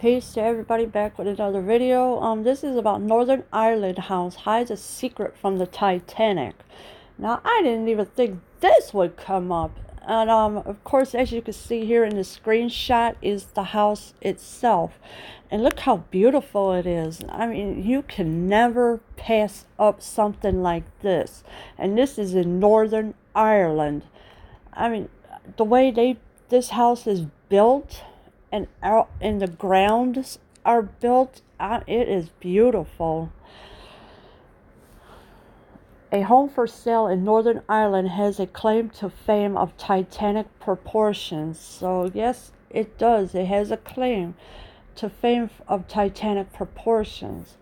Peace to everybody, back with another video. This is about Northern Ireland house hides a secret from the Titanic. Now, I didn't even think this would come up. And of course, as you can see here in the screenshot is the house itself. And look how beautiful it is. I mean, you can never pass up something like this. And this is in Northern Ireland. I mean, the way this house is built and out in the grounds are built, it is beautiful. A home for sale in Northern Ireland has a claim to fame of Titanic proportions. So yes, it does. It has a claim to fame of Titanic proportions.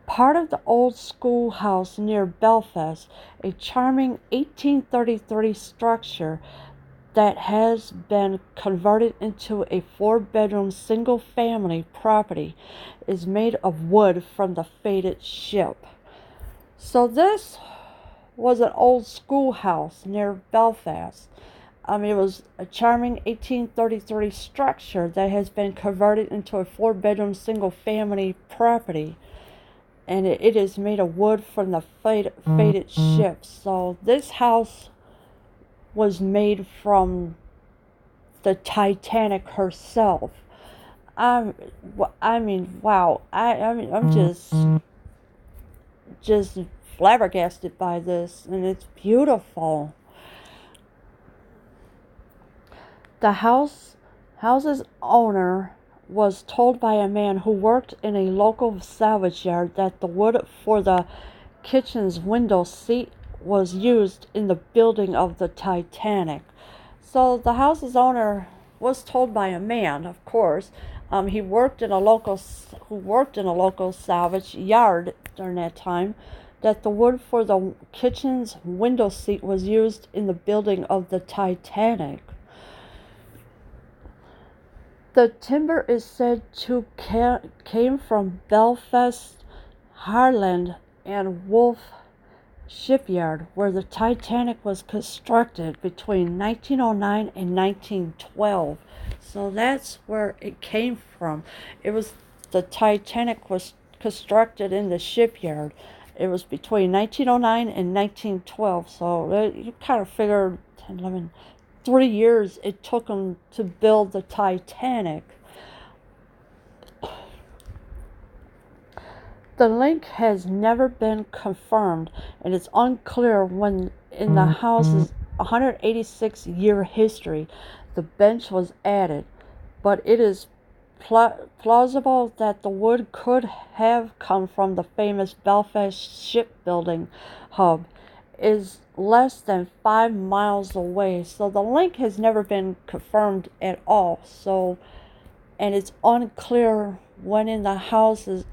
Part of the old schoolhouse near Belfast, a charming 1833 structure that has been converted into a 4-bedroom single-family property, is made of wood from the fated ship. So this was an old schoolhouse near Belfast. It was a charming 1833 structure that has been converted into a 4-bedroom single-family property, and it is made of wood from the fated ship. So this house was made from the Titanic herself. I mean, wow. I'm just flabbergasted by this, and it's beautiful. The house's owner was told by a man who worked in a local salvage yard that the wood for the kitchen's window seat was used in the building of the Titanic. So the house's owner was told by a man, of course. He worked in a local salvage yard during that time, that the wood for the kitchen's window seat was used in the building of the Titanic. The timber is said to came from Belfast, Ireland, and Wolf Shipyard, where the Titanic was constructed between 1909 and 1912. So that's where it came from. The Titanic was constructed in the shipyard. It was between 1909 and 1912. So you kind of figure 10, 11, 3 years it took them to build the Titanic. The link has never been confirmed, and it's unclear when in the house's 186-year history the bench was added, but it is plausible that the wood could have come from the famous Belfast shipbuilding hub. Is less than 5 miles away, so the link has never been confirmed at all. So, and it's unclear when in the house's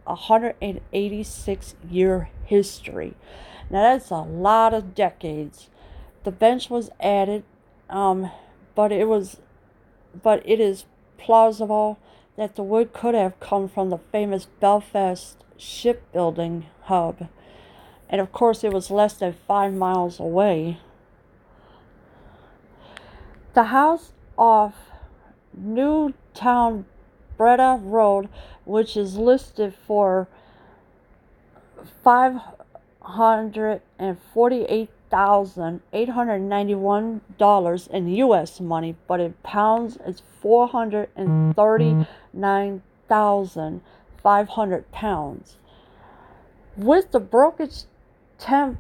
186-year history. Now that's a lot of decades. The bench was added, but it is plausible that the wood could have come from the famous Belfast shipbuilding hub. And of course, it was less than 5 miles away. The house off Newtown Breda Road, which is listed for $548,891 in U.S. money, but in pounds it's 439,500 pounds. With the brokerage, Templeton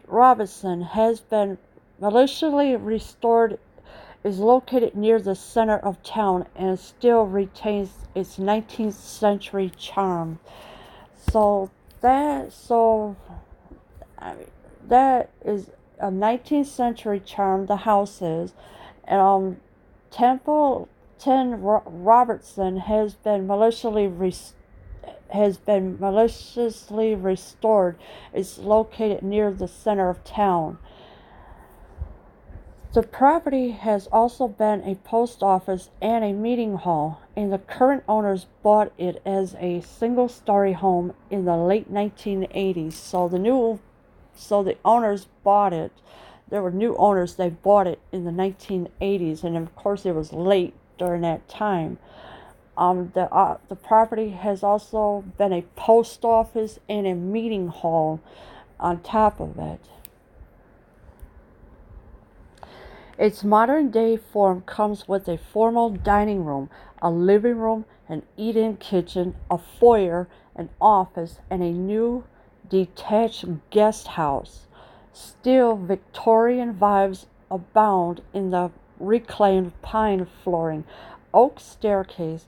Robinson has been maliciously restored, is located near the center of town, and still retains its 19th century charm. So that is a 19th century charm, the house is. And Templeton Robertson has been maliciously restored, is located near the center of town. The property has also been a post office and a meeting hall, and the current owners bought it as a single-story home in the late 1980s. So the owners bought it. There were new owners. They bought it in the 1980s, and of course it was late during that time. The property has also been a post office and a meeting hall on top of it. Its modern day form comes with a formal dining room, a living room, an eat-in kitchen, a foyer, an office, and a new detached guest house. Still, Victorian vibes abound in the reclaimed pine flooring, oak staircase,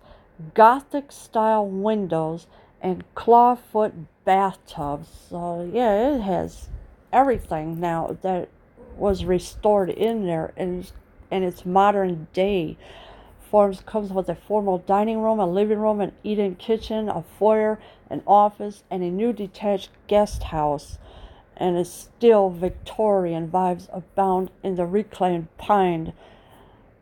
Gothic style windows, and clawfoot bathtubs. So yeah, it has everything now that was restored in there, and its modern day forms. Comes with a formal dining room, a living room, an eat-in kitchen, a foyer, an office, and a new detached guest house. And is still Victorian vibes abound in the reclaimed pine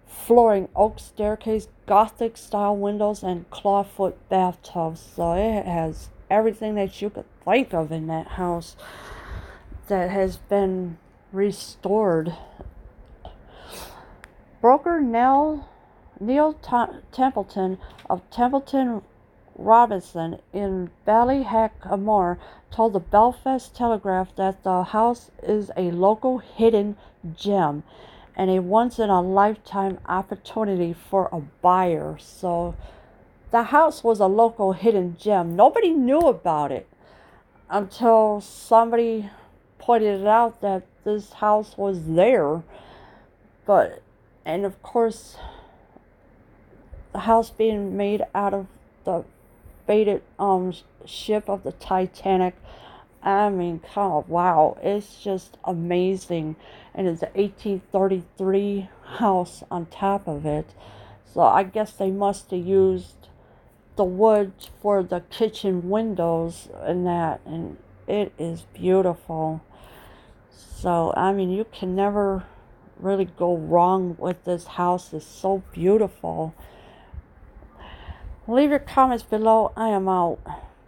flooring, oak staircase, Gothic style windows, and clawfoot bathtubs. So it has everything that you could think of in that house that has been restored. Broker Neil Templeton of Templeton Robinson in Ballyhackamore told the Belfast Telegraph that the house is a local hidden gem and a once-in-a-lifetime opportunity for a buyer. So the house was a local hidden gem. Nobody knew about it until somebody pointed it out that this house was there. And of course, the house being made out of the fated ship of the Titanic. I mean, wow, it's just amazing. And it's an 1833 house on top of it. So I guess they must have used the wood for the kitchen windows and that, and it is beautiful. So, I mean, you can never really go wrong with this house. It's so beautiful. Leave your comments below. I am out.